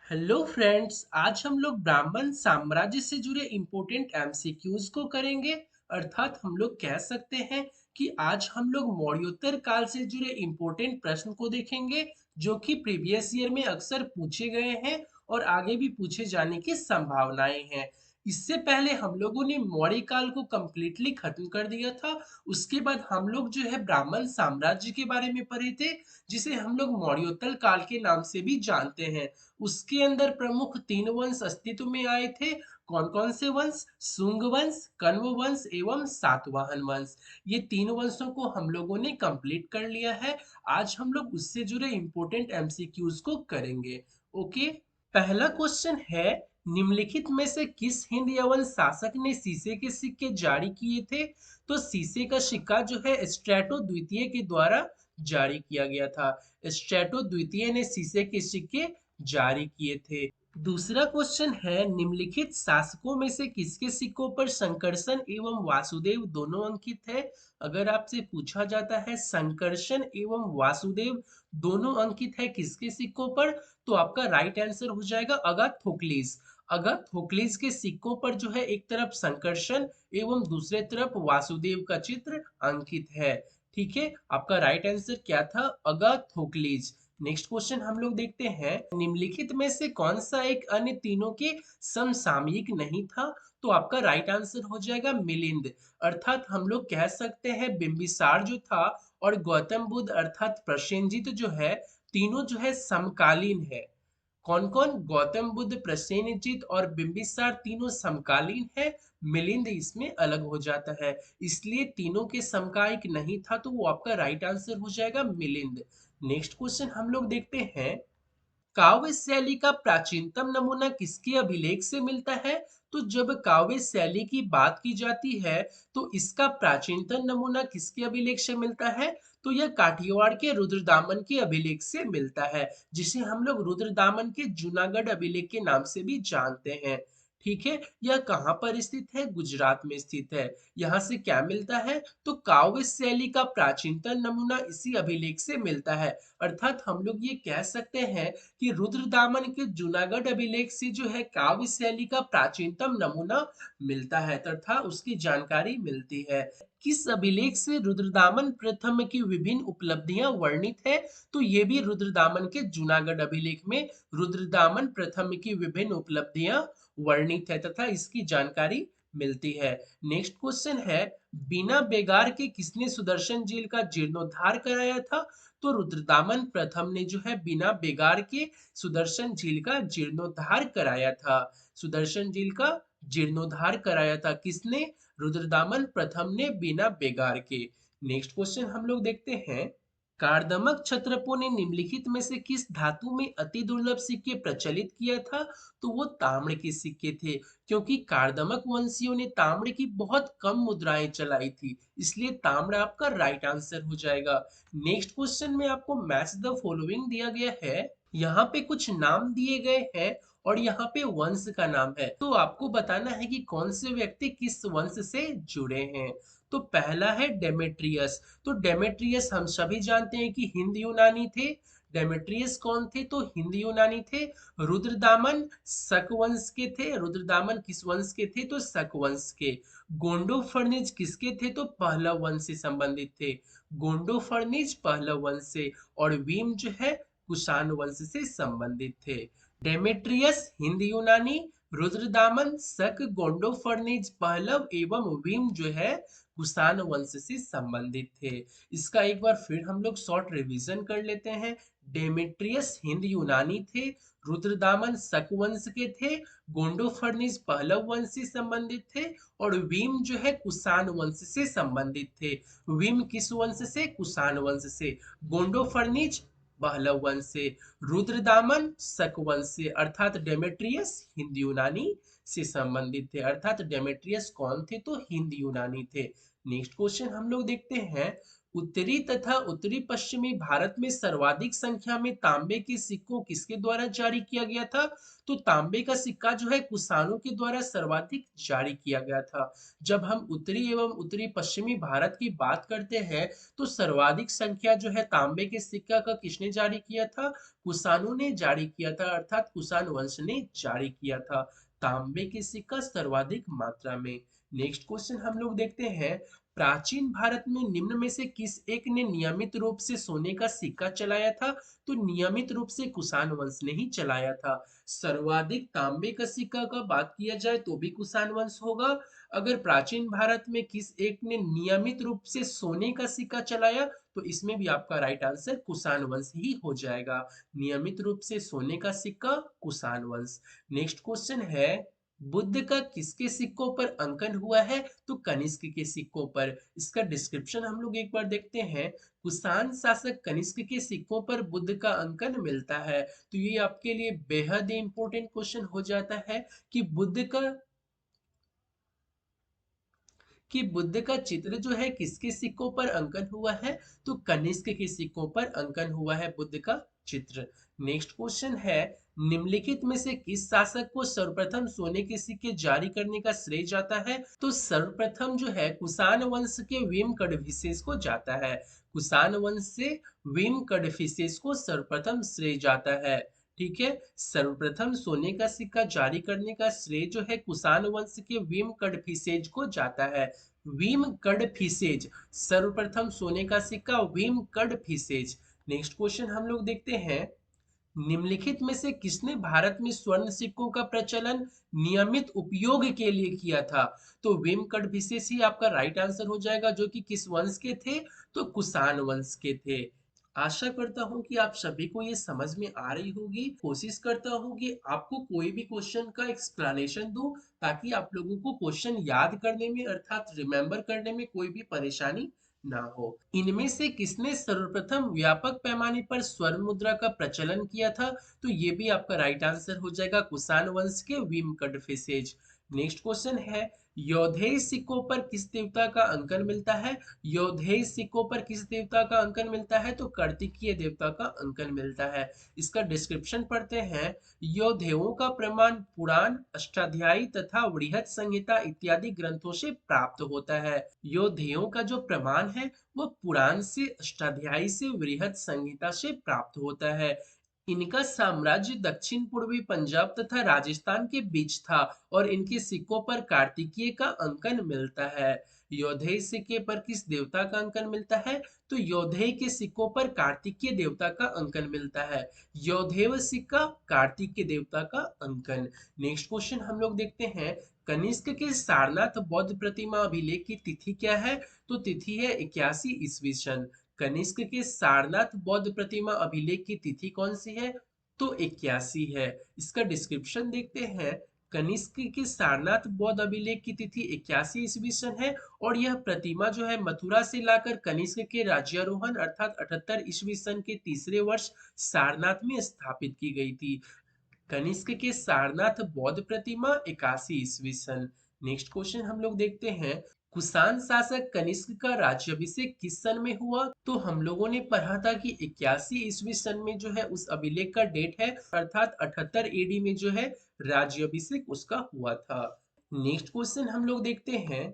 Hello friends, आज हम लोग ब्राह्मण साम्राज्य से जुड़े इम्पोर्टेंट एमसीक्यूज को करेंगे। अर्थात हम लोग कह सकते हैं कि आज हम लोग मौर्योत्तर काल से जुड़े इम्पोर्टेंट प्रश्न को देखेंगे जो कि प्रीवियस ईयर में अक्सर पूछे गए हैं और आगे भी पूछे जाने की संभावनाएं हैं। इससे पहले हम लोगों ने मौर्य काल को कम्प्लीटली खत्म कर दिया था। उसके बाद हम लोग जो है ब्राह्मण साम्राज्य के बारे में पढ़े थे, जिसे हम लोग मौर्योत्तर काल के नाम से भी जानते हैं। उसके अंदर प्रमुख तीन वंश अस्तित्व में आए थे। कौन कौन से वंश? शुंग वंश, कण्व वंश एवं सातवाहन वंश। ये तीन वंशों को हम लोगों ने कंप्लीट कर लिया है। आज हम लोग उससे जुड़े इंपॉर्टेंट एमसीक्यूज को करेंगे। ओके, पहला क्वेश्चन है, निम्नलिखित में से किस हिंद यवन शासक ने शीशे के सिक्के जारी किए थे? तो शीशे का सिक्का जो है स्ट्रैटो द्वितीय के द्वारा जारी किया गया था। स्ट्रैटो द्वितीय ने शीशे के सिक्के जारी किए थे। दूसरा क्वेश्चन है, निम्नलिखित शासकों में से किसके सिक्कों पर संकर्षण एवं वासुदेव दोनों अंकित है? अगर आपसे पूछा जाता है संकर्षण एवं वासुदेव दोनों अंकित है किसके सिक्कों पर, तो आपका राइट आंसर हो जाएगा अगाथोक्लिस। अगाथोक्लिस के सिक्कों पर जो है एक तरफ संकर्षण एवं दूसरे तरफ वासुदेव का चित्र अंकित है। ठीक है, आपका राइट आंसर क्या था? अगाथोक्लिस। नेक्स्ट क्वेश्चन हम लोग देखते हैं, निम्नलिखित में से कौन सा एक अन्य तीनों के समसामयिक नहीं था? तो आपका राइट आंसर हो जाएगा मिलिंद। अर्थात हम लोग कह सकते हैं बिंबिसार जो था और गौतम बुद्ध अर्थात प्रसेनजित जो है, तीनों जो है समकालीन है। कौन कौन? गौतम बुद्ध, प्रसेनजित और बिंबिसार तीनों समकालीन है। मिलिंद इसमें अलग हो जाता है, इसलिए तीनों के समकालिक नहीं था, तो वो आपका राइट आंसर हो जाएगा मिलिंद। नेक्स्ट क्वेश्चन हम लोग देखते हैं, काव्य शैली का प्राचीनतम नमूना किसके अभिलेख से मिलता है? तो जब काव्य शैली की बात की जाती है तो इसका प्राचीनतम नमूना किसके अभिलेख से मिलता है? तो यह काठियावाड़ के रुद्रदामन के अभिलेख से मिलता है, जिसे हम लोग रुद्रदामन के जूनागढ़ अभिलेख के नाम से भी जानते हैं। ठीक है, यह कहाँ पर स्थित है? गुजरात में स्थित है। यहाँ से क्या मिलता है? तो काव्य शैली का प्राचीनतम नमूना इसी अभिलेख से मिलता है। अर्थात हम लोग ये कह सकते हैं कि रुद्रदामन के जूनागढ़ अभिलेख से जो है काव्य शैली का प्राचीनतम नमूना मिलता है तथा उसकी जानकारी मिलती है। किस अभिलेख से रुद्रदामन प्रथम की विभिन्न उपलब्धियां वर्णित है? तो ये भी रुद्रदामन के जूनागढ़ अभिलेख में रुद्रदामन प्रथम की विभिन्न उपलब्धियां वर्णित है तथा इसकी जानकारी मिलती है। नेक्स्ट क्वेश्चन है, बिना बेगार के किसने सुदर्शन झील का जीर्णोद्धार कराया था? तो रुद्रदामन प्रथम ने जो है बिना बेगार के सुदर्शन झील का जीर्णोद्धार कराया था। सुदर्शन झील का जीर्णोद्धार कराया था किसने? रुद्रदामन प्रथम ने बिना बेगार के। नेक्स्ट क्वेश्चन हम लोग देखते हैं, कार्दमक क्षत्रपों ने निम्नलिखित में से किस धातु में अति दुर्लभ सिक्के प्रचलित किया था? तो वो ताम्र के सिक्के थे, क्योंकि कार्दमक वंशियों ने ताम्र की बहुत कम मुद्राएं चलाई थी, इसलिए ताम्र आपका राइट आंसर हो जाएगा। नेक्स्ट क्वेश्चन में आपको मैच द फॉलोइंग दिया गया है। यहाँ पे कुछ नाम दिए गए हैं और यहाँ पे वंश का नाम है, तो आपको बताना है कि कौन से व्यक्ति किस वंश से जुड़े हैं। तो पहला है डेमेट्रियस। तो डेमेट्रियस हम सभी जानते हैं कि हिंद यूनानी थे। डेमेट्रियस कौन थे? तो हिंद यूनानी थे। रुद्रदामन शक वंश के थे। रुद्रदामन किस वंश के थे? तो शक वंश के। गोंडोफर्निज किसके थे? तो पहलव वंश से संबंधित थे। गोंडोफर्निज पहलव वंश से। और वीम जो है कुषाण वंश से संबंधित थे। डेमेट्रियस हिंद यूनानी, रुद्रदामन शक, गोंडोफर्निज पहलव एवं वीम जो है कुषाण वंश से संबंधित थे। इसका एक बार फिर हम लोग शॉर्ट रिवीजन कर लेते हैं। डेमेट्रियस हिंद यूनानी थे, रुद्रदामन शक वंश के थे, गोंडोफर्निस पहलव वंश से संबंधित थे और वीम जो है कुषाण वंश से संबंधित थे। वीम किस वंश से? कुषाण वंश से। गोंडोफर्निज पहलव वंश से। रुद्रदामन शक वंश से। अर्थात डेमेट्रियस हिंद यूनानी से संबंधित थे। अर्थात डेमेट्रियस कौन थे? तो हिंद यूनानी थे। नेक्स्ट क्वेश्चन हम लोग देखते हैं, उत्तरी तथा उत्तरी पश्चिमी भारत में सर्वाधिक संख्या में तांबे के सिक्कों किसके द्वारा जारी किया गया था? तो तांबे का सिक्का जो है कुषाणों के द्वारा सर्वाधिक जारी किया गया था। जब हम उत्तरी एवं उत्तरी पश्चिमी भारत की बात करते हैं, तो सर्वाधिक संख्या जो है तांबे के सिक्का का किसने जारी किया था? कुषाणों ने जारी किया था, अर्थात कुषाण वंश ने जारी किया था तांबे के सिक्का सर्वाधिक मात्रा में। नेक्स्ट क्वेश्चन हम लोग देखते हैं, प्राचीन भारत में निम्न में से किस एक ने नियमित रूप से सोने का सिक्का चलाया था? तो नियमित रूप से कुषाण वंश ने ही चलाया था। सर्वाधिक तांबे का सिक्का का बात किया जाए तो भी कुषाण वंश होगा। अगर प्राचीन भारत में किस एक ने नियमित रूप से सोने का सिक्का चलाया, तो इसमें भी आपका राइट आंसर कुषाण वंश ही हो जाएगा। नियमित रूप से सोने का सिक्का कुषाण वंश। नेक्स्ट क्वेश्चन है, बुद्ध का किसके सिक्कों पर अंकन हुआ है? तो कनिष्क के सिक्कों पर। इसका डिस्क्रिप्शन हम लोग एक बार देखते हैं। कुषाण शासक कनिष्क के सिक्कों पर बुद्ध का अंकन मिलता है। तो ये आपके लिए बेहद इंपॉर्टेंट क्वेश्चन हो जाता है कि बुद्ध का चित्र जो है किसके सिक्कों पर अंकन हुआ है? तो कनिष्क के सिक्कों पर अंकन हुआ है बुद्ध का चित्र। नेक्स्ट क्वेश्चन है, निम्नलिखित में से किस शासक को सर्वप्रथम सोने के सिक्के जारी करने का श्रेय जाता है? तो सर्वप्रथम जो है कुषाण वंश के वेम कड़फिसेस को जाता है। कुषाण वंश से वेम कड़फिसेस को सर्वप्रथम श्रेय जाता है। ठीक है, सर्वप्रथम सोने का सिक्का जारी करने का श्रेय जो है कुषाण वंश के वेम कड़फिसेज को जाता है। वीम कड़फिसेज, सर्वप्रथम सोने का सिक्का वीम कड़फिसेज। नेक्स्ट क्वेश्चन हम लोग देखते हैं, निम्नलिखित में से किसने भारत में स्वर्ण सिक्कों का प्रचलन नियमित उपयोग के लिए किया था? तो वेम कड़फिसेस ही आपका राइट आंसर हो जाएगा, जो कि किस वंश के थे? तो कुषाण वंश के थे। आशा करता हूँ कि आप सभी को ये समझ में आ रही होगी। कोशिश करता हूँ कि आपको कोई भी क्वेश्चन का एक्सप्लेनेशन दूं, ताकि आप लोगों को क्वेश्चन याद करने में अर्थात रिमेम्बर करने में कोई भी परेशानी ना हो। इनमें से किसने सर्वप्रथम व्यापक पैमाने पर स्वर्ण मुद्रा का प्रचलन किया था? तो ये भी आपका राइट आंसर हो जाएगा कुषाण वंश के विम कड़फिसेज। नेक्स्ट क्वेश्चन है, योधेय सिक्कों पर किस देवता का अंकन मिलता है? योधेय सिक्कों पर किस देवता का अंकन मिलता है? तो कार्तिकीय देवता का अंकन मिलता है। इसका डिस्क्रिप्शन पढ़ते हैं। योधेयों का प्रमाण पुराण, अष्टाध्यायी तथा बृहत संहिता इत्यादि ग्रंथों से प्राप्त होता है। योधेयों का जो प्रमाण है वो पुराण से, अष्टाध्यायी से, बृहत संहिता से प्राप्त होता है। इनका साम्राज्य दक्षिण पूर्वी पंजाब तथा राजस्थान के बीच था और इनके सिक्कों पर कार्तिकीय का अंकन मिलता है। योधेय सिक्के पर किस देवता का अंकन मिलता है? तो योधेय के सिक्कों पर कार्तिकीय देवता का अंकन मिलता है। योधेय सिक्का, कार्तिकीय देवता का अंकन। नेक्स्ट क्वेश्चन हम लोग देखते हैं, कनिष्क के सारनाथ बौद्ध प्रतिमा अभिलेख की तिथि क्या है? तो तिथि है 81 ईस्वी सन। कनिष्क के सारनाथ बौद्ध प्रतिमा अभिलेख की तिथि कौन सी है? तो 81 है। इसका डिस्क्रिप्शन देखते हैं। कनिष्क के सारनाथ बौद्ध अभिलेख की तिथि 81 ईस्वी सन है और यह प्रतिमा जो है मथुरा से लाकर कनिष्क के राज्यारोहण अर्थात 78 ईस्वी सन के तीसरे वर्ष सारनाथ में स्थापित की गई थी। कनिष्क के सारनाथ बौद्ध प्रतिमा 81 ईस्वी सन। नेक्स्ट क्वेश्चन हम लोग देखते हैं, कुषाण शासक कनिष्क का राज्याभिषेक किस सन में हुआ? तो हम लोगों ने पढ़ा था कि 81 ईस्वी सन में जो है उस अभिलेख का डेट है, अर्थात 78 एडी में जो है राज्याभिषेक उसका हुआ था। नेक्स्ट क्वेश्चन हम लोग देखते हैं,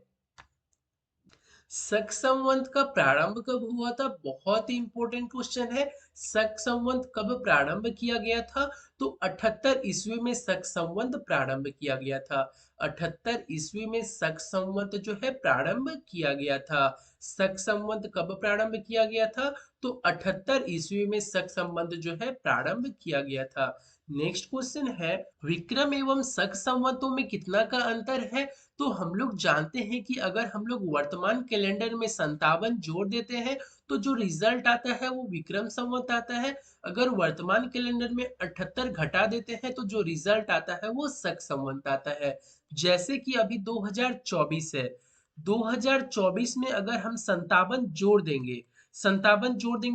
शक संवत का प्रारंभ कब हुआ था? बहुत ही इंपॉर्टेंट क्वेश्चन है। शक संवत कब प्रारंभ किया गया था? तो 78 ईस्वी में शक संवत प्रारंभ किया गया था। 78 ईस्वी में शक संवत जो है प्रारंभ किया गया था। शक संवत कब प्रारंभ किया गया था? तो 78 ईस्वी में शक संवत जो है प्रारंभ किया गया था। नेक्स्ट क्वेश्चन है, विक्रम एवं शक संवतों में कितना का अंतर है? तो हम लोग जानते हैं कि अगर हम लोग वर्तमान कैलेंडर में 57 जोड़ देते हैं तो जो रिजल्ट आता है वो विक्रम संवत आता है। अगर वर्तमान कैलेंडर में 78 घटा देते हैं तो जो रिजल्ट आता है वो शक संवत आता है। जैसे कि अभी 2024 है, 2024 में अगर हम 57 जोड़ देंगे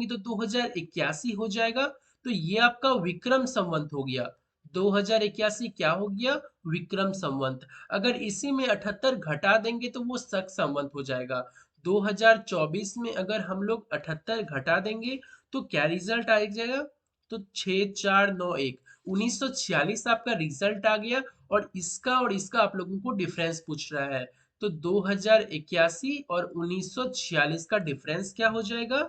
तो 2081 हो जाएगा। तो ये आपका विक्रम संवत हो गया। 2081 क्या हो गया? विक्रम संवत। अगर इसी में 78 घटा देंगे तो वो शक संवत हो जाएगा। 2024 में अगर हम लोग 78 घटा देंगे तो क्या रिजल्ट आ जाएगा? तो 6491, 1946 आपका रिजल्ट आ गया। और इसका आप लोगों को डिफरेंस पूछ रहा है। तो 2081 और 1946 का डिफरेंस क्या हो जाएगा?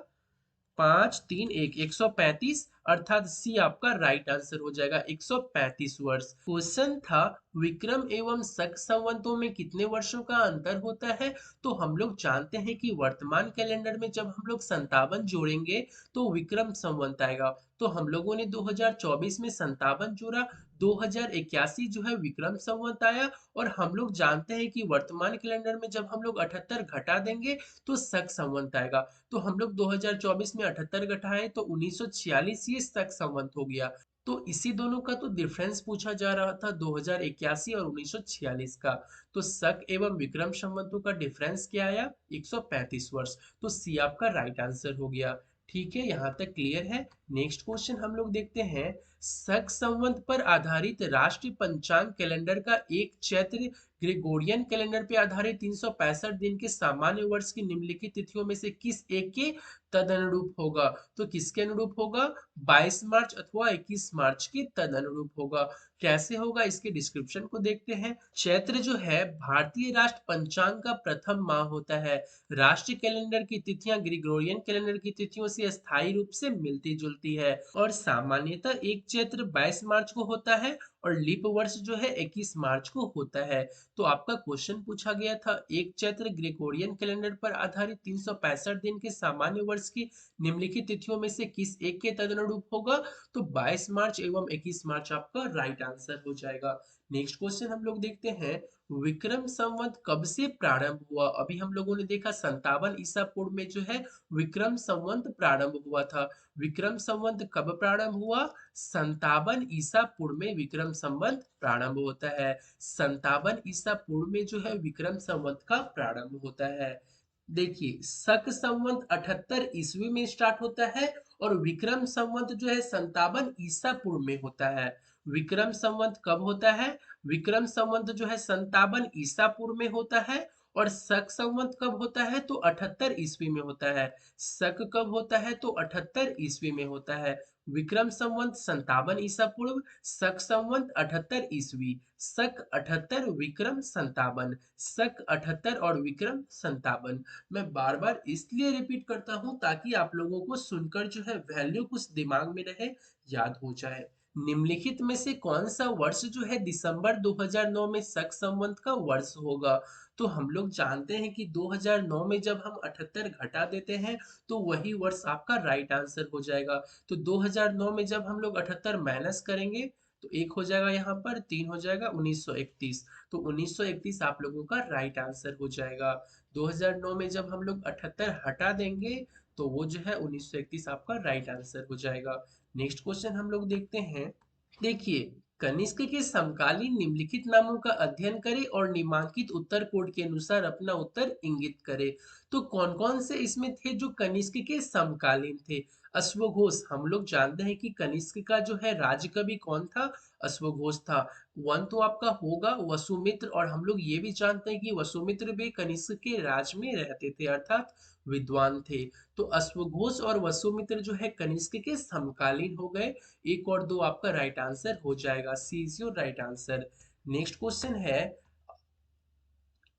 5 3 1, 135, अर्थात सी आपका राइट आंसर हो जाएगा, 135 वर्ष। क्वेश्चन था विक्रम एवं शक संवतों में कितने वर्षों का अंतर होता है? तो हम लोग जानते हैं कि वर्तमान कैलेंडर में जब हम लोग 57 जोड़ेंगे तो विक्रम संवत आएगा। तो हम लोगों ने 2024 में 57 जोड़ा, 2081 जो है विक्रम संवत आया। और हम लोग जानते हैं कि वर्तमान कैलेंडर में जब हम लोग 78 घटा देंगे तो शक संवत आएगा। तो हम लोग 2024 में 78 घटाए तो 1946 ये शक संवत हो गया। तो इसी दोनों का तो डिफरेंस पूछा जा रहा था, 2081 और 1946 का। तो शक एवं विक्रम संवतों का डिफरेंस क्या आया? 135 वर्ष। तो सी आपका राइट आंसर हो गया। ठीक है, यहाँ तक क्लियर है। नेक्स्ट क्वेश्चन हम लोग देखते हैं। शक संवत पर आधारित राष्ट्रीय पंचांग कैलेंडर का एक चैत्र ग्रेगोरियन कैलेंडर पे आधारित 365 दिन के सामान्य वर्ष की निम्नलिखित तिथियों में से किस एक के तदनुरूप होगा? तो किसके अनुरूप होगा? 22 मार्च अथवा 21 मार्च के तदनुरूप होगा। कैसे होगा इसके डिस्क्रिप्शन को देखते हैं। चैत्र जो है भारतीय राष्ट्र पंचांग का प्रथम माह होता है। राष्ट्रीय कैलेंडर की तिथियां ग्रेगोरियन कैलेंडर की तिथियों से स्थायी रूप से मिलती जुलती है और सामान्यतः एक चैत्र 22 मार्च को होता है और लीप वर्ष जो है 21 मार्च को होता है। तो आपका क्वेश्चन पूछा गया था एक चैत्र ग्रेगोरियन कैलेंडर पर आधारित 365 दिन के सामान्य वर्ष की निम्नलिखित तिथियों में से किस एक के तदनुरूप होगा? तो 22 मार्च एवं 21 मार्च आपका राइट आंसर हो जाएगा। नेक्स्ट क्वेश्चन हम लोग देखते हैं। विक्रम संवत कब से प्रारंभ हुआ? अभी हम लोगों ने देखा 57 ईसा पूर्व में जो है विक्रम संवत प्रारंभ हुआ था। विक्रम संवत कब प्रारंभ हुआ? 57 ईसा पूर्व में विक्रम संवत प्रारंभ होता है। 57 ईसा पूर्व में जो है विक्रम संवत का प्रारंभ होता है। देखिए, शक संवत 78 ईस्वी में स्टार्ट होता है और विक्रम संवत जो है 57 ईसा पूर्व में होता है। विक्रम संवत कब होता है? विक्रम संवत जो है 57 ईसा पूर्व में होता है। और शक संवत कब होता है? तो 78 ईस्वी में होता है। शक कब होता है? तो 78 ईस्वी में होता है। विक्रम संवत 57 ईसा पूर्व, शक संवत 78 ईस्वी। शक 78, विक्रम 57। शक 78 और विक्रम 57। मैं बार बार इसलिए रिपीट करता हूँ ताकि आप लोगों को सुनकर जो है वैल्यू कुछ दिमाग में रहे, याद हो जाए। निम्नलिखित में से कौन सा वर्ष जो है दिसंबर 2009 में शक संवत का वर्ष होगा? तो हम लोग जानते हैं कि 2009 में जब हम 78 घटा देते हैं तो वही वर्ष आपका राइट आंसर हो जाएगा। तो 2009 में जब हम लोग 78 माइनस करेंगे तो एक हो जाएगा, यहाँ पर 3 हो जाएगा, 1931। तो 1931 आप लोगों का राइट आंसर हो जाएगा। 2009 में जब हम लोग 78 हटा देंगे तो वो जो है 1931 आपका राइट आंसर हो जाएगा। नेक्स्ट क्वेश्चन हम लोग देखते हैं। देखिए, कनिष्क के समकालीन निम्नलिखित नामों का अध्ययन करें और निम्नांकित उत्तर कोड के अनुसार अपना उत्तर इंगित करें। तो कौन कौन से इसमें थे जो कनिष्क के समकालीन थे? अश्वघोष, हम लोग जानते हैं कि कनिष्क का जो है राजकवि कौन था? अश्वघोष था। वन तो आपका होगा वसुमित्र, और हम लोग ये भी जानते हैं कि वसुमित्र भी कनिष्क के राज में रहते थे, अर्थात विद्वान थे। तो अश्वघोष और वसुमित्र जो है कनिष्क के समकालीन हो गए। एक और दो आपका राइट आंसर हो जाएगा, C is your right answer. Next question है,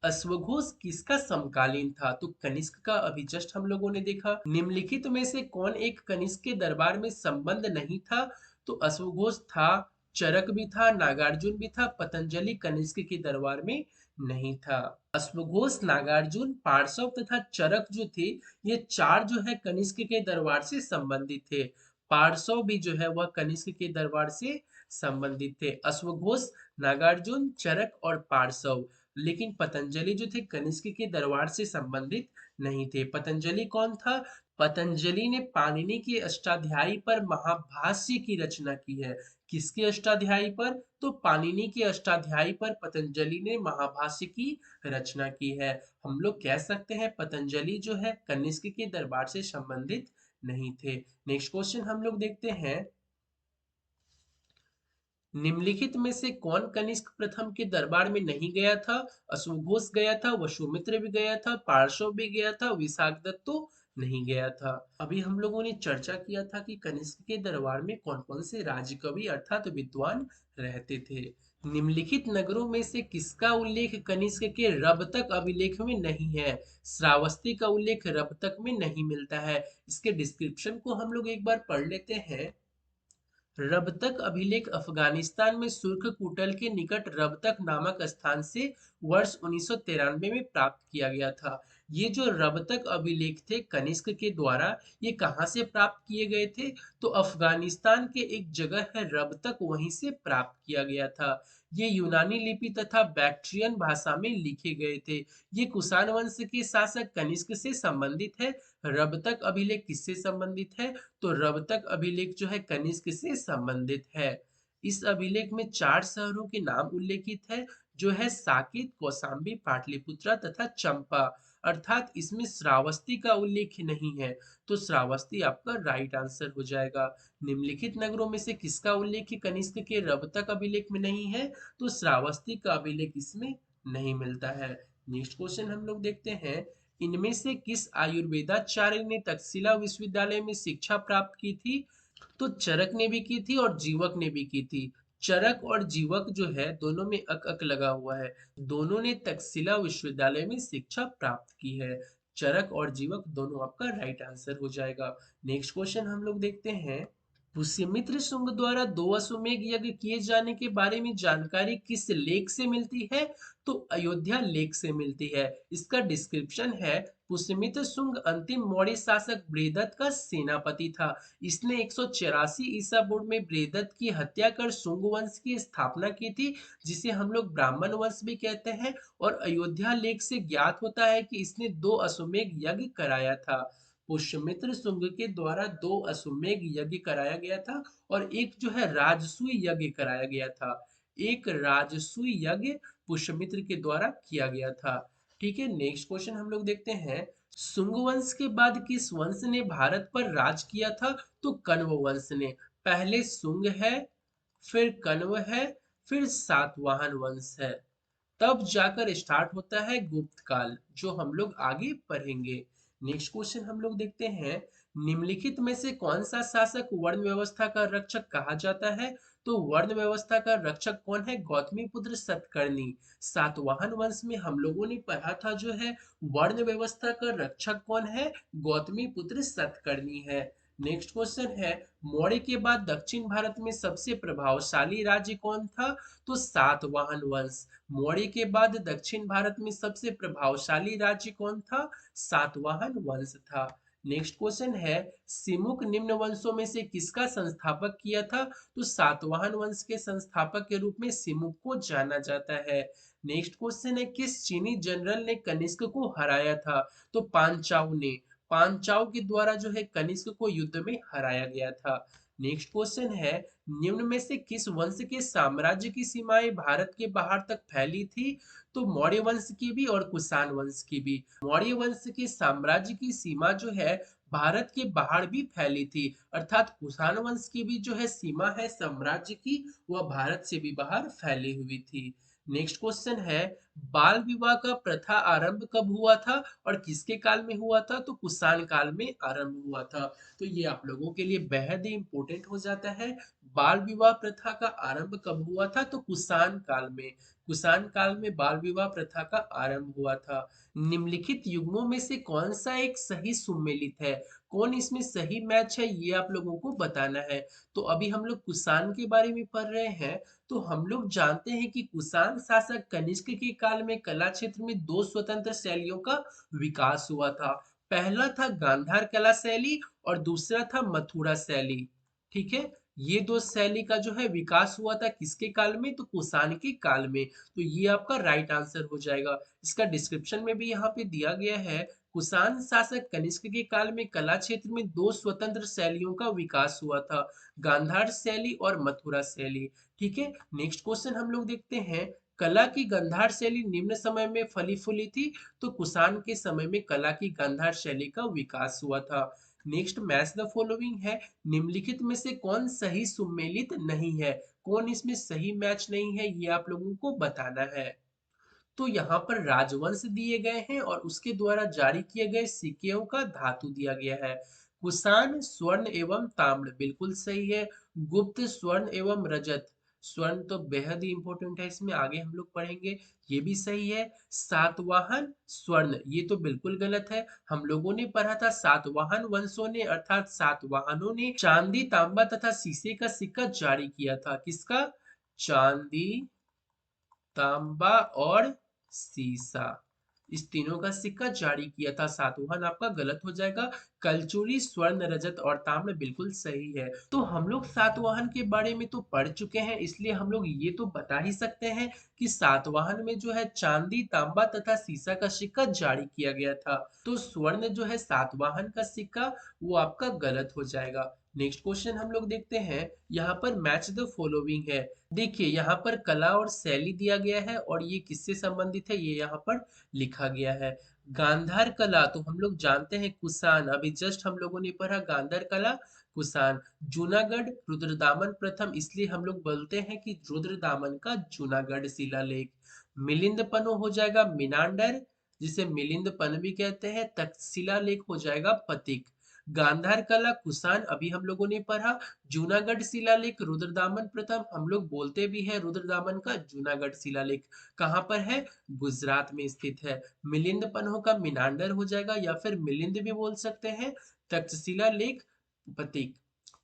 अश्वघोष किसका समकालीन था? तो कनिष्क का अभी जस्ट हम लोगों ने देखा। निम्नलिखित में से कौन एक कनिष्क के दरबार में संबंध नहीं था? तो अश्वघोष था, चरक भी था, नागार्जुन भी था, पतंजलि कनिष्क के दरबार में नहीं था। अश्वघोष, नागार्जुन, पार्श्व तथा चरक जो थे, ये चार जो है कनिष्क के दरबार से संबंधित थे। पार्श्व भी जो है वह कनिष्क के दरबार से संबंधित थे। अश्वघोष, नागार्जुन, चरक और पार्श्व। लेकिन पतंजलि जो थे कनिष्क के दरबार से संबंधित नहीं थे। पतंजलि कौन था? पतंजलि ने पाणिनि के अष्टाध्यायी पर महाभाष्य की रचना की है। किसके अष्टाध्यायी पर? तो पाणिनि के अष्टाध्यायी पर पतंजलि ने महाभाष्य की रचना की है। हम लोग कह सकते हैं पतंजलि जो है कनिष्क के दरबार से संबंधित नहीं थे। नेक्स्ट क्वेश्चन हम लोग देखते हैं। निम्नलिखित में से कौन कनिष्क प्रथम के दरबार में नहीं गया था? अश्वघोष गया था, वसुमित्र भी गया था, पार्श्व भी गया था, विशाखदत्त तो नहीं गया था। अभी हम लोगों ने चर्चा किया था कि कनिष्क के दरबार में कौन कौन से राजकवि अर्थात विद्वान रहते थे। निम्नलिखित नगरों में से किसका उल्लेख कनिष्क के रब तक अभिलेख में नहीं है? श्रावस्ती का उल्लेख रब तक में नहीं मिलता है। इसके डिस्क्रिप्शन को हम लोग एक बार पढ़ लेते हैं। रबतक अभिलेख अफगानिस्तान में सुर्खकुटल के निकट रबतक नामक स्थान से वर्ष 1993 में प्राप्त किया गया था। ये जो रबतक अभिलेख थे कनिष्क के द्वारा, ये कहाँ से प्राप्त किए गए थे? तो अफगानिस्तान के एक जगह है रबतक, वहीं से प्राप्त किया गया था। ये यूनानी लिपि तथा बैक्ट्रियन भाषा में लिखे गए थे। ये कुषाण वंश के शासक कनिष्क से संबंधित है। रबतक अभिलेख किससे संबंधित है? तो रबतक अभिलेख जो है कनिष्क से संबंधित है। इस अभिलेख में 4 शहरों के नाम उल्लेखित है, जो है साकेत, कौशाम्बी, पाटलिपुत्रा तथा चंपा। अर्थात इसमें श्रावस्ती का उल्लेख नहीं है, तो श्रावस्ती आपका राइट आंसर हो जाएगा। निम्नलिखित नगरों में से किसका उल्लेख कनिष्क के रबतक अभिलेख में नहीं है? तो श्रावस्ती का अभिलेख इसमें नहीं मिलता है। नेक्स्ट क्वेश्चन हम लोग देखते हैं। इनमें से किस आयुर्वेदाचार्य ने तक्षशिला विश्वविद्यालय में शिक्षा प्राप्त की थी? तो चरक ने भी की थी और जीवक ने भी की थी। चरक और जीवक जो है दोनों में अक अक लगा हुआ है। दोनों ने तक्षशिला विश्वविद्यालय में शिक्षा प्राप्त की है। चरक और जीवक दोनों आपका राइट आंसर हो जाएगा। नेक्स्ट क्वेश्चन हम लोग देखते हैं। पुष्यमित्र शुंग द्वारा 2 अश्वमेध यज्ञ किए जाने के बारे में जानकारी किस लेख से मिलती है? तो अयोध्या लेख से मिलती है। इसका डिस्क्रिप्शन है। पुष्यमित्र शुंग अंतिम मौर्य शासक बृहदत्त का सेनापति था। इसने 184 ईसा पूर्व में बृहदत्त की हत्या कर शुंग वंश की स्थापना की थी, जिसे हम लोग ब्राह्मण वंश भी कहते हैं। और अयोध्या लेख से ज्ञात होता है कि इसने 2 अश्वमेध यज्ञ कराया था। पुष्यमित्र शुंग के द्वारा 2 अश्वमेध यज्ञ कराया गया था और एक जो है राजसूय यज्ञ कराया गया था। एक राजसूय यज्ञ पुष्यमित्र के द्वारा किया गया था। ठीक है, नेक्स्ट क्वेश्चन हम लोग देखते हैं। शुंग वंश के बाद किस वंश ने भारत पर राज किया था? तो कण्व वंश ने। पहले शुंग है, फिर कण्व है, फिर सातवाहन वंश है, तब जाकर स्टार्ट होता है गुप्त काल, जो हम लोग आगे पढ़ेंगे। नेक्स्ट क्वेश्चन हम लोग देखते हैं। निम्नलिखित में से कौन सा शासक वर्ण व्यवस्था का रक्षक कहा जाता है? तो वर्ण व्यवस्था का रक्षक कौन है? गौतमीपुत्र सतकर्णी। सातवाहन वंश में हम लोगों ने पढ़ा था जो है वर्ण व्यवस्था का रक्षक कौन है? गौतमीपुत्र सतकर्णी है। नेक्स्ट क्वेश्चन है। मौर्य के बाद दक्षिण भारत में सबसे प्रभावशाली राज्य कौन था? तो सातवाहन वंश। मौर्य के बाद दक्षिण भारत में सबसे प्रभावशाली राज्य कौन था? सातवाहन वंश था। नेक्स्ट क्वेश्चन है। सिमुक निम्न वंशों में से किसका संस्थापक किया था? तो सातवाहन वंश के संस्थापक के रूप में सिमुक को जाना जाता है। नेक्स्ट क्वेश्चन है। किस चीनी जनरल ने कनिष्क को हराया था? तो पांचाउ ने। पांचाउ के द्वारा जो है कनिष्क को युद्ध में हराया गया था। नेक्स्ट क्वेश्चन है। निम्न में से किस वंश के साम्राज्य की सीमाएं भारत के बाहर तक फैली थी? तो मौर्य वंश की भी और कुषाण वंश की भी। मौर्य वंश के साम्राज्य की सीमा जो है भारत के बाहर भी फैली थी, अर्थात कुषाण वंश की भी जो है सीमा है साम्राज्य की, वह भारत से भी बाहर फैली हुई थी। नेक्स्ट क्वेश्चन है। बाल विवाह का प्रथा आरंभ कब हुआ था और किसके काल में हुआ था? तो कुषाण काल में आरंभ हुआ था। तो ये आप लोगों के लिए बेहद ही इंपॉर्टेंट हो जाता है। बाल विवाह प्रथा का आरंभ कब हुआ था? तो कुषाण काल में। कुषाण काल में बाल विवाह प्रथा का आरंभ हुआ था। निम्नलिखित युग्मों में से कौन सा एक सही सुमेलित है? कौन इसमें सही मैच है, ये आप लोगों को बताना है। तो अभी हम लोग कुषाण के बारे में पढ़ रहे हैं। तो हम लोग जानते हैं कि कुषाण शासक कनिष्क के काल में कला क्षेत्र में 2 स्वतंत्र शैलियों का विकास हुआ था। पहला था गांधार कला शैली और दूसरा था मथुरा शैली। ठीक है, ये 2 शैली का जो है विकास हुआ था किसके काल में? तो कुषाण के काल में। तो ये आपका राइट आंसर हो जाएगा। इसका डिस्क्रिप्शन में भी यहाँ पे दिया गया है। कुषाण शासक कनिष्क के काल में कला क्षेत्र में 2 स्वतंत्र शैलियों का विकास हुआ था, गांधार शैली और मथुरा शैली। ठीक है, नेक्स्ट क्वेश्चन हम लोग देखते हैं। कला की गांधार शैली निम्न समय में फली फूली थी। तो कुषाण के समय में कला की गांधार शैली का विकास हुआ था। नेक्स्ट मैच द फॉलोइंग है। निम्नलिखित में से कौन सही सुमेलित नहीं है? कौन इसमें सही मैच नहीं है ये आप लोगों को बताना है। तो यहाँ पर राजवंश दिए गए हैं और उसके द्वारा जारी किए गए सिक्कों का धातु दिया गया है। कुषाण स्वर्ण एवं ताम्र बिल्कुल सही है। गुप्त स्वर्ण एवं रजत, स्वर्ण तो बेहद ही इंपॉर्टेंट है, इसमें आगे हम लोग पढ़ेंगे, ये भी सही है। सातवाहन स्वर्ण ये तो बिल्कुल गलत है। हम लोगों ने पढ़ा था सातवाहन वंशों ने अर्थात सातवाहनों ने चांदी तांबा तथा शीशे का सिक्का जारी किया था। किसका? चांदी, तांबा और सीसा, इस तीनों का सिक्का जारी किया था। सातवाहन आपका गलत हो जाएगा। कलचुरी स्वर्ण रजत और ताम्र बिल्कुल सही है। तो हम लोग सातवाहन के बारे में तो पढ़ चुके हैं, इसलिए हम लोग ये तो बता ही सकते हैं कि सातवाहन में जो है चांदी तांबा तथा सीसा का सिक्का जारी किया गया था। तो स्वर्ण जो है सातवाहन का सिक्का वो आपका गलत हो जाएगा। नेक्स्ट क्वेश्चन हम लोग देखते हैं। यहाँ पर मैच द फॉलोइंग है। देखिए यहाँ पर कला और शैली दिया गया है और ये किससे संबंधित है ये यहाँ पर लिखा गया है। गांधार कला तो हम लोग जानते हैं कुषाण, अभी जस्ट हम लोगों ने पढ़ा गांधार कला कुषाण। जूनागढ़ रुद्रदामन प्रथम, इसलिए हम लोग बोलते हैं कि रुद्रदामन का जूनागढ़ शिलालेख। मिलिंदपनो हो जाएगा मिनांडर, जिसे मिलिंदपन भी कहते हैं। तक्षशिला लेख हो जाएगा पथिक। गांधार कला कुषाण अभी हम लोगों ने पढ़ा। जूनागढ़ शिलालेख रुद्रदामन प्रथम, हम लोग बोलते भी है रुद्रदामन का जूनागढ़ शिलालेख। कहाँ पर है? गुजरात में स्थित है। मिलिंद पन्हो का मिनांडर हो जाएगा या फिर मिलिंद भी बोल सकते हैं। तक्षशिला लेख पथिक,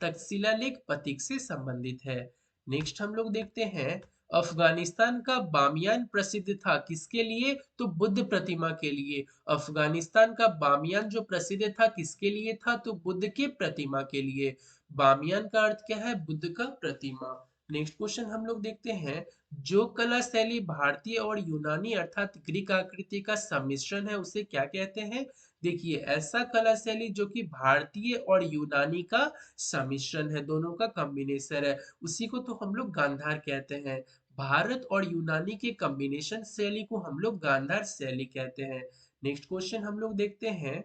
तक्षशिला लेख पथिक से संबंधित है। नेक्स्ट हम लोग देखते हैं। अफगानिस्तान का बामियान प्रसिद्ध था किसके लिए? तो बुद्ध प्रतिमा के लिए। अफगानिस्तान का बामियान जो प्रसिद्ध था किसके लिए था? तो बुद्ध के प्रतिमा के लिए। बामियान का अर्थ क्या है? बुद्ध का प्रतिमा। नेक्स्ट क्वेश्चन हम लोग देखते हैं। जो कला शैली भारतीय और यूनानी अर्थात ग्रीक आकृति का सम्मिश्रण है उसे क्या कहते हैं? देखिए ऐसा कला शैली जो कि भारतीय और यूनानी का सम्मिश्रण है, दोनों का कॉम्बिनेशन है, उसी को तो हम लोग गांधार कहते हैं। भारत और यूनानी के कॉम्बिनेशन शैली को हम लोग गांधार शैली कहते हैं। नेक्स्ट क्वेश्चन हम लोग देखते हैं।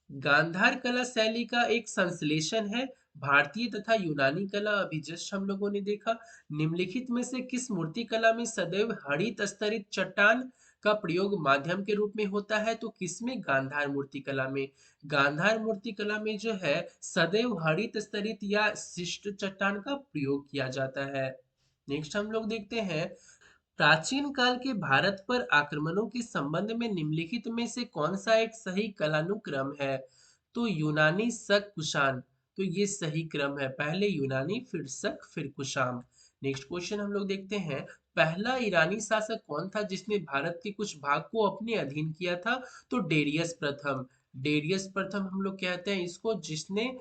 गांधार कला शैली का एक संश्लेषण है भारतीय तथा यूनानी कला, अभी जस्ट हम लोगों ने देखा। निम्नलिखित में से किस मूर्ति कला में सदैव हरित स्तरित चट्टान का प्रयोग माध्यम के रूप में होता है? तो किसमें? गांधार मूर्ति कला में। गांधार मूर्ति कला में जो है सदैव हरित स्तरित या शिष्ट चट्टान का प्रयोग किया जाता है। नेक्स्ट हम लोग देखते हैं। प्राचीन काल के भारत पर आक्रमणों के संबंध में निम्नलिखित में से कौन सा एक सही कालानुक्रम है? तो यूनानी शक कुषाण, तो ये सही क्रम है, पहले यूनानी फिर शक फिर कुषाण। नेक्स्ट क्वेश्चन हम लोग देखते हैं। पहला ईरानी शासक कौन था जिसने भारत के कुछ भाग को अपने अधीन किया था? तो डेरियस प्रथम। डेरियस प्रथम हम लोग कहते हैं इसको, जिसने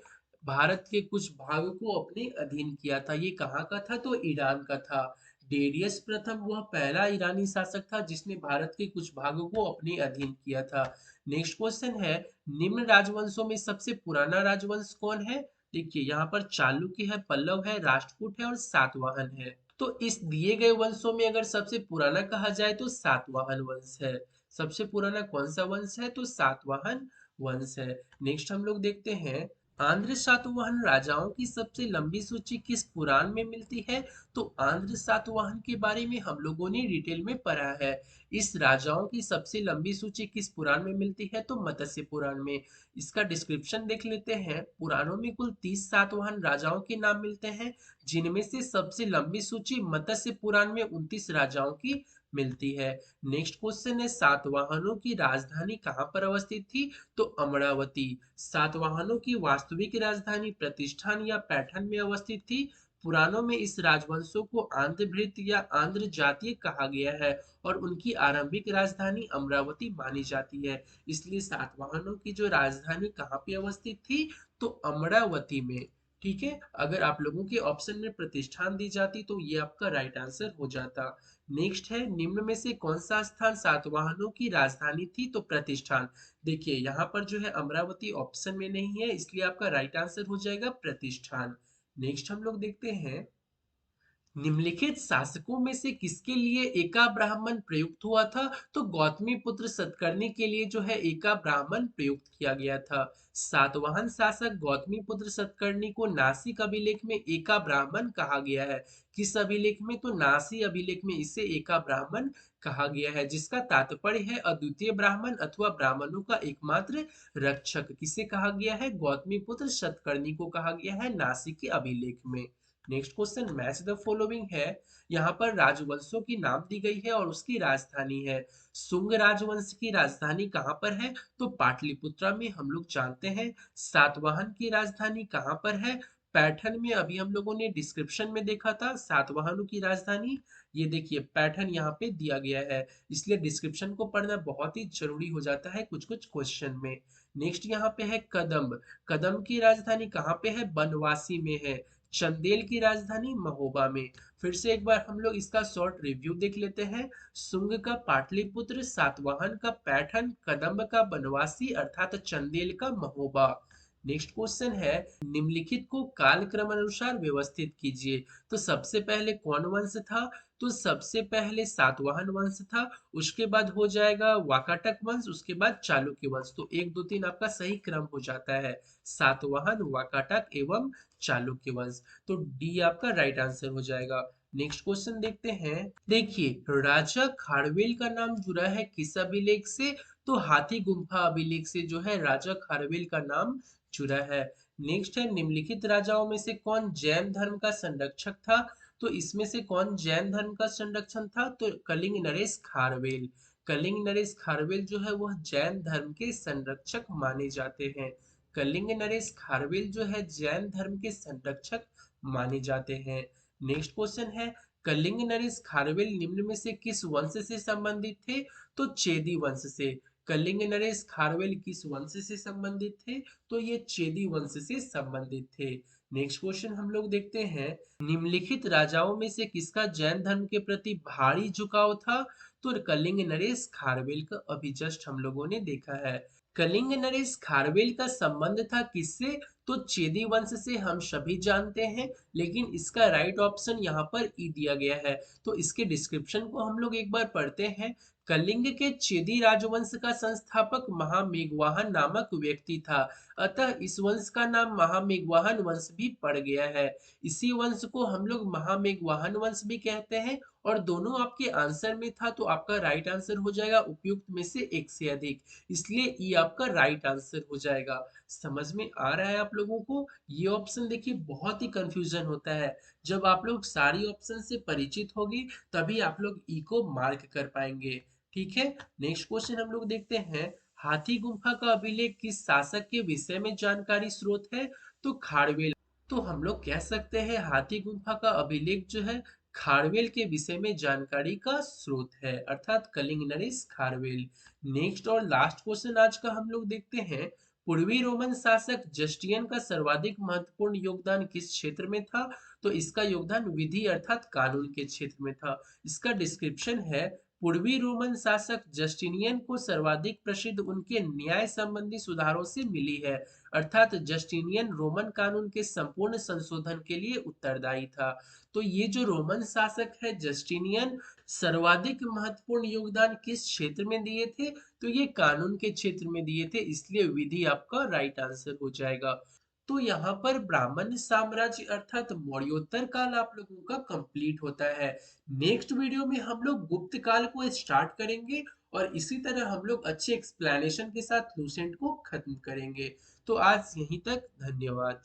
भारत के कुछ भाग को अपने अधीन किया था। ये कहाँ का था? तो ईरान का था। डेरियस प्रथम वह पहला ईरानी शासक था जिसने भारत के कुछ भागों को अपने अधीन किया था। नेक्स्ट क्वेश्चन है। निम्न राजवंशों में सबसे पुराना राजवंश कौन है? देखिए यहाँ पर चालुक्य है, पल्लव है, राष्ट्रकूट है और सातवाहन है। तो इस दिए गए वंशों में अगर सबसे पुराना कहा जाए तो सातवाहन वंश है। सबसे पुराना कौन सा वंश है? तो सातवाहन वंश है। नेक्स्ट हम लोग देखते हैं। आंध्र सातवाहन राजाओं की सबसे लंबी सूची किस पुराण में मिलती है? तो आंध्र सातवाहन के बारे में हम लोगों ने डिटेल में पढ़ा है। इस राजाओं की सबसे लंबी सूची किस पुराण में मिलती है? तो मत्स्य पुराण में। इसका डिस्क्रिप्शन देख लेते हैं। पुराणों में कुल 30 सातवाहन राजाओं के नाम मिलते हैं, जिनमें से सबसे लंबी सूची मत्स्य पुराण में 29 राजाओं की मिलती है। नेक्स्ट क्वेश्चन है। सातवाहनों की राजधानी कहाँ पर अवस्थित थी? तो अमरावती। सातवाहनों की वास्तविक राजधानी प्रतिष्ठान या पैठन में अवस्थित थी। पुराणों में इस राजवंशों को आंध्रभृत या आंध्र जातीय कहा गया है और उनकी आरंभिक राजधानी अमरावती मानी जाती है। इसलिए सातवाहनों की जो राजधानी कहाँ पे अवस्थित थी? तो अमरावती में। ठीक है, अगर आप लोगों के ऑप्शन में प्रतिष्ठान दी जाती तो ये आपका राइट आंसर हो जाता। नेक्स्ट है। निम्न में से कौन सा स्थान सातवाहनों की राजधानी थी? तो प्रतिष्ठान। देखिए यहाँ पर जो है अमरावती ऑप्शन में नहीं है, इसलिए आपका राइट आंसर हो जाएगा प्रतिष्ठान। नेक्स्ट हम लोग देखते हैं। निम्नलिखित शासकों में से किसके लिए एका ब्राह्मण प्रयुक्त हुआ था? तो गौतमी पुत्र सतकर्णी के लिए जो है एका ब्राह्मण प्रयुक्त किया गया था। सातवाहन शासक गौतमी पुत्र सतकर्णी को नासिक अभिलेख में एका ब्राह्मण कहा गया है। किस अभिलेख में? तो नासी अभिलेख में इसे एका ब्राह्मण कहा गया है, जिसका तात्पर्य है अद्वितीय ब्राह्मण अथवा ब्राह्मणों का एकमात्र रक्षक। किसे कहा गया है? गौतमी पुत्र सतकर्णी को कहा गया है नासिक के अभिलेख में। Next question match the following है। यहाँ पर राजवंशों की नाम दी गई है और उसकी राजधानी है। शुंग राजवंश की राजधानी कहाँ पर है? तो पाटलिपुत्रा में हम लोग जानते हैं। सातवाहन की राजधानी कहाँ पर है? पैठन में। अभी हम लोगों ने डिस्क्रिप्शन में देखा था सातवाहनों की राजधानी। ये देखिए पैठन यहाँ पे दिया गया है, इसलिए डिस्क्रिप्शन को पढ़ना बहुत ही जरूरी हो जाता है कुछ कुछ क्वेश्चन में। नेक्स्ट यहाँ पे है कदम्ब। कदम्ब की राजधानी कहाँ पे है? बनवासी में है। चंदेल की राजधानी महोबा में। फिर से एक बार हम लोग इसका शॉर्ट रिव्यू देख लेते हैं। शुंग का पाटलिपुत्र, सातवाहन का पैठन, कदम्ब का बनवासी अर्थात चंदेल का महोबा। नेक्स्ट क्वेश्चन है निम्नलिखित को कालक्रम अनुसार व्यवस्थित कीजिए। तो सबसे पहले कौन वंश था? तो सबसे पहले सातवाहन वंश था, उसके बाद हो जाएगा वाकाटक वंश, उसके बाद चालुक्य वंश। तो 1 2 3 आपका सही क्रम हो जाता है, सातवाहन, वाकाटक एवं चालुक्य वंश। तो डी आपका राइट आंसर हो जाएगा। नेक्स्ट क्वेश्चन देखते हैं। देखिए राजा खारवेल का नाम जुड़ा है किस अभिलेख से? तो हाथी गुम्फा अभिलेख से जो है राजा खारवेल का नाम जुड़ा है। नेक्स्ट है निम्नलिखित राजाओं में से कौन जैन धर्म का संरक्षक था? तो इसमें से कौन जैन धर्म का संरक्षण था? तो कलिंग नरेश खारवेल। कलिंग नरेश खारवेल जो है वह जैन धर्म के संरक्षक माने जाते हैं। कलिंग नरेश खारवेल जो है जैन धर्म के संरक्षक माने जाते हैं। नेक्स्ट क्वेश्चन है कलिंग नरेश खारवेल निम्न में से किस वंश से संबंधित थे? तो चेदी वंश से। कलिंग नरेश खारवेल किस वंश से संबंधित थे? तो ये चेदी वंश से संबंधित थे। नेक्स्ट क्वेश्चन हम लोग देखते हैं निम्नलिखित राजाओं में से किसका जैन धर्म के प्रति भारी झुकाव था? तो कलिंग नरेश खारवेल का अभी जस्ट हम लोगों ने देखा है। कलिंग नरेश खारवेल का संबंध था किससे? तो चेदी वंश से, हम सभी जानते हैं। लेकिन इसका राइट ऑप्शन यहाँ पर ई दिया गया है। तो इसके डिस्क्रिप्शन को हम लोग एक बार पढ़ते हैं। कलिंग के चेदी राजवंश का संस्थापक महामेघवाहन नामक व्यक्ति था, अतः इस वंश का नाम महामेघवाहन वंश भी पड़ गया है। इसी वंश को हम लोग महामेघवाहन वंश भी कहते हैं। और दोनों आपके आंसर में था, तो आपका राइट आंसर हो जाएगा उपयुक्त में से एक से अधिक, इसलिए ई आपका राइट आंसर हो जाएगा। समझ में आ रहा है आप लोगों को? ये ऑप्शन देखिए बहुत ही कंफ्यूजन होता है। जब आप लोग सारी ऑप्शन से परिचित होगी तभी आप लोग ई को मार्क कर पाएंगे। ठीक है। नेक्स्ट क्वेश्चन हम लोग देखते हैं। हाथी गुम्फा का अभिलेख किस शासक के विषय में जानकारी स्रोत है? तो खारवेल। तो हम लोग कह सकते हैं हाथी गुम्फा का अभिलेख जो है खारवेल के विषय में जानकारी का स्रोत है, अर्थात कलिंग नरेश खारवेल। नेक्स्ट और लास्ट क्वेश्चन आज का हम लोग देखते हैं। पूर्वी रोमन शासक जस्टियन का सर्वाधिक महत्वपूर्ण योगदान किस क्षेत्र में था? तो इसका योगदान विधि अर्थात कानून के क्षेत्र में था। इसका डिस्क्रिप्शन है पूर्वी रोमन शासक जस्टिनियन को सर्वाधिक प्रसिद्ध उनके न्याय संबंधी सुधारों से मिली है, अर्थात जस्टिनियन रोमन कानून के संपूर्ण संशोधन के लिए उत्तरदायी था। तो ये जो रोमन शासक है जस्टिनियन, सर्वाधिक महत्वपूर्ण योगदान किस क्षेत्र में दिए थे? तो ये कानून के क्षेत्र में दिए थे, इसलिए विधि आपका राइट आंसर हो जाएगा। तो यहाँ पर ब्राह्मण साम्राज्य अर्थात मौर्योत्तर काल आप लोगों का कंप्लीट होता है। नेक्स्ट वीडियो में हम लोग गुप्त काल को स्टार्ट करेंगे और इसी तरह हम लोग अच्छे एक्सप्लेनेशन के साथ लूसेंट को खत्म करेंगे। तो आज यहीं तक, धन्यवाद।